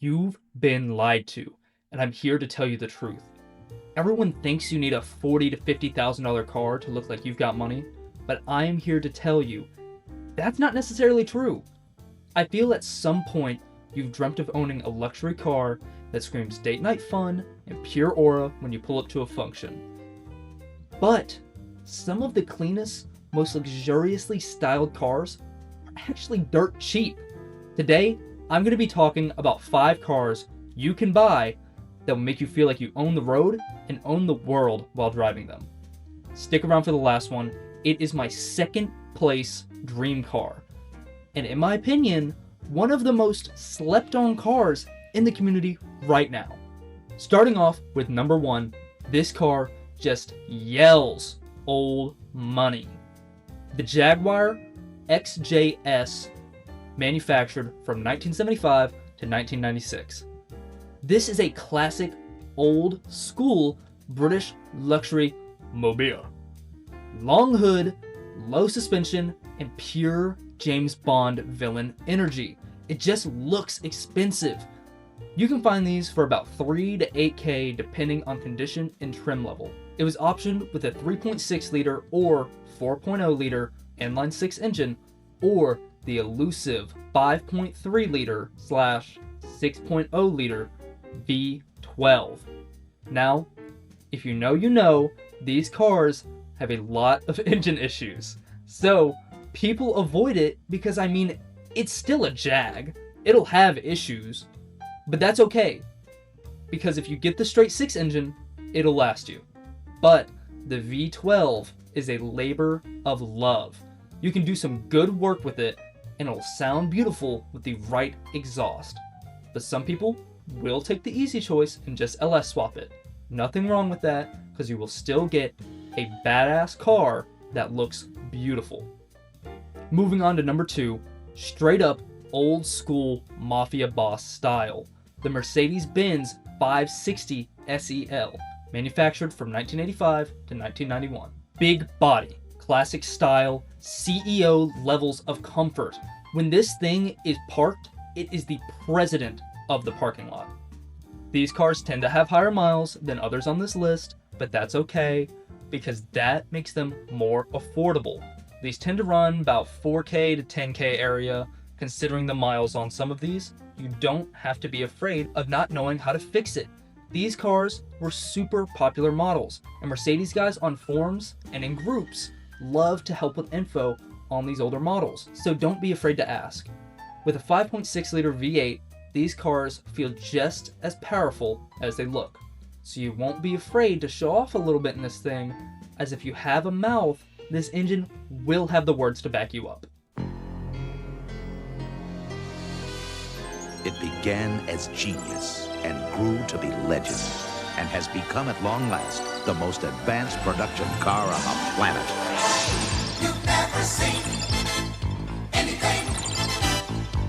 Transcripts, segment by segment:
You've been lied to, and I'm here to tell you the truth. Everyone thinks you need a $40,000 to $50,000 car to look like you've got money, but I am here to tell you that's not necessarily true. I feel at some point you've dreamt of owning a luxury car that screams date night fun and pure aura when you pull up to a function. But some of the cleanest, most luxuriously styled cars are actually dirt cheap. Today, I'm going to be talking about 5 cars you can buy that will make you feel like you own the road and own the world while driving them. Stick around for the last one. It is my second place dream car. And in my opinion, one of the most slept on cars in the community right now. Starting off with number 1, this car just yells old money. The Jaguar XJS, manufactured from 1975 to 1996. This is a classic old school British luxury mobile. Long hood, low suspension, and pure James Bond villain energy. It just looks expensive. You can find these for about $3,000 to $8,000 depending on condition and trim level. It was optioned with a 3.6 liter or 4.0 liter inline-6 engine, or the elusive 5.3 liter / 6.0 liter V12. Now, if you know, these cars have a lot of engine issues. So people avoid it because, I mean, it's still a Jag. It'll have issues, but that's okay. Because if you get the straight 6 engine, it'll last you. But the V12 is a labor of love. You can do some good work with it, and it'll sound beautiful with the right exhaust. But some people will take the easy choice and just LS swap it. Nothing wrong with that, because you will still get a badass car that looks beautiful. Moving on to number 2, straight up old school mafia boss style. The Mercedes-Benz 560 SEL, manufactured from 1985 to 1991. Big body, classic style, CEO levels of comfort. When this thing is parked, it is the president of the parking lot. These cars tend to have higher miles than others on this list, but that's okay, because that makes them more affordable. These tend to run about $4,000 to $10,000 area. Considering the miles on some of these, you don't have to be afraid of not knowing how to fix it. These cars were super popular models, and Mercedes guys on forums and in groups love to help with info on these older models, so don't be afraid to ask. With a 5.6 liter V8, these cars feel just as powerful as they look, so you won't be afraid to show off a little bit in this thing, as if you have a mouth, this engine will have the words to back you up. It began as genius and grew to be legend, and has become at long last the most advanced production car on the planet. You've never seen anything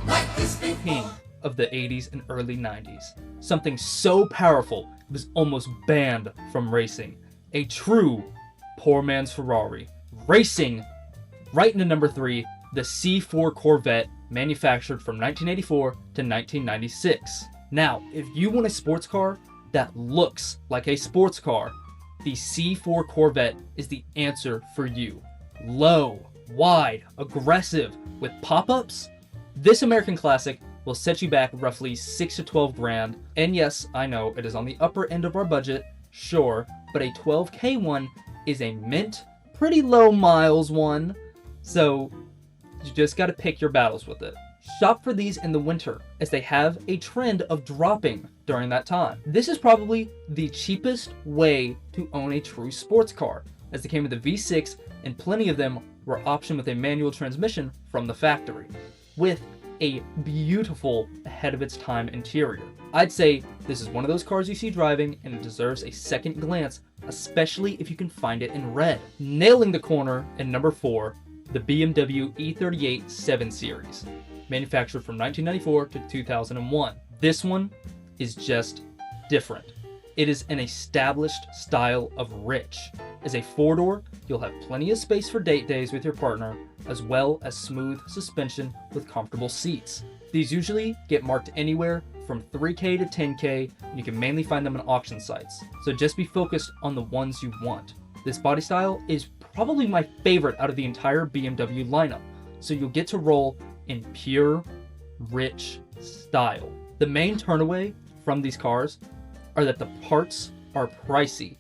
like this before. King of the 80s and early 90s. Something so powerful it was almost banned from racing. A true poor man's Ferrari. Racing right into number 3, the C4 Corvette, manufactured from 1984 to 1996. Now, if you want a sports car that looks like a sports car, the C4 Corvette is the answer for you. Low, wide, aggressive, with pop-ups, this American classic will set you back roughly $6,000 to $12,000. And yes, I know it is on the upper end of our budget, sure, but a $12,000 one is a mint, pretty low miles one, so you just gotta pick your battles with it. Shop for these in the winter, as they have a trend of dropping during that time. This is probably the cheapest way to own a true sports car, as they came with a V6 and plenty of them were optioned with a manual transmission from the factory, with a beautiful ahead of its time interior. I'd say this is one of those cars you see driving and it deserves a second glance, especially if you can find it in red. Nailing the corner in number 4, the BMW E38 7 Series, manufactured from 1994 to 2001. This one is just different. It is an established style of rich. As a 4-door, you'll have plenty of space for date days with your partner, as well as smooth suspension with comfortable seats. These usually get marked anywhere from 3K to 10K, and you can mainly find them on auction sites. So just be focused on the ones you want. This body style is probably my favorite out of the entire BMW lineup, so you'll get to roll in pure, rich style. The main turnaway from these cars are that the parts are pricey,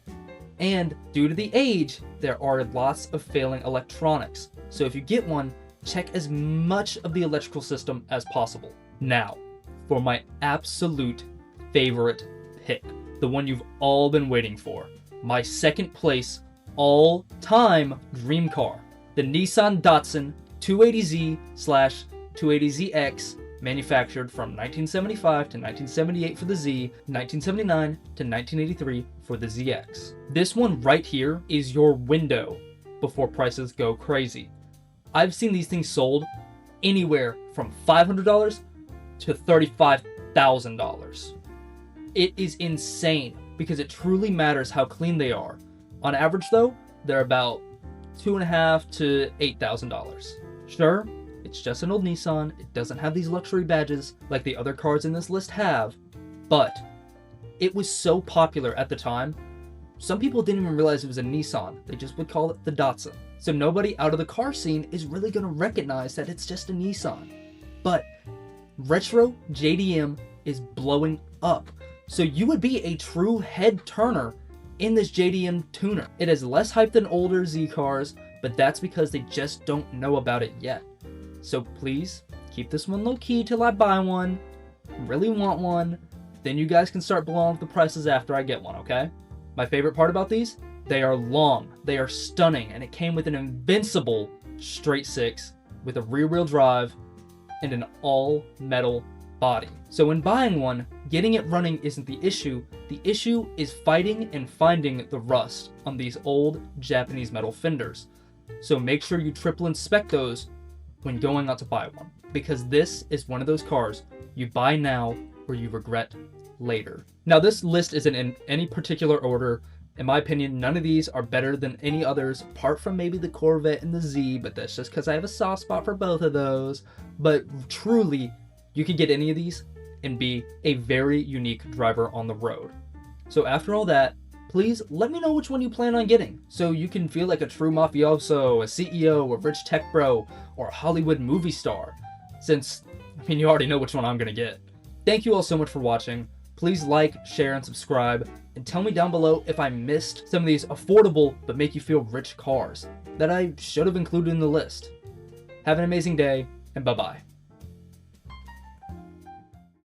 and due to the age, there are lots of failing electronics. So if you get one, check as much of the electrical system as possible. Now, for my absolute favorite pick, the one you've all been waiting for, my second place all-time dream car, the Nissan Datsun 280Z/280ZX, manufactured from 1975 to 1978 for the Z, 1979 to 1983 for the ZX. This one right here is your window before prices go crazy. I've seen these things sold anywhere from $500 to $35,000. It is insane because it truly matters how clean they are. On average though, they're about $2,500 to $8,000. Sure, it's just an old Nissan, it doesn't have these luxury badges like the other cars in this list have, but it was so popular at the time, some people didn't even realize it was a Nissan, they just would call it the Datsun. So nobody out of the car scene is really going to recognize that it's just a Nissan. But retro JDM is blowing up, so you would be a true head turner in this JDM tuner. It is less hype than older Z cars, but that's because they just don't know about it yet. So please keep this one low key till I buy one. I really want one. Then you guys can start blowing up the prices after I get one, okay? My favorite part about these? They are long, they are stunning, and it came with an invincible straight six with a rear-wheel drive and an all-metal body. So when buying one, getting it running isn't the issue is fighting and finding the rust on these old Japanese metal fenders. So make sure you triple inspect those when going out to buy one, because this is one of those cars you buy now or you regret later. Now this list isn't in any particular order. In my opinion, none of these are better than any others, apart from maybe the Corvette and the Z, but that's just because I have a soft spot for both of those. But truly, you can get any of these and be a very unique driver on the road. So after all that, please let me know which one you plan on getting, so you can feel like a true mafioso, a CEO, a rich tech bro, or a Hollywood movie star, since, I mean, you already know which one I'm gonna get. Thank you all so much for watching. Please like, share, and subscribe, and tell me down below if I missed some of these affordable but make you feel rich cars that I should have included in the list. Have an amazing day, and bye-bye.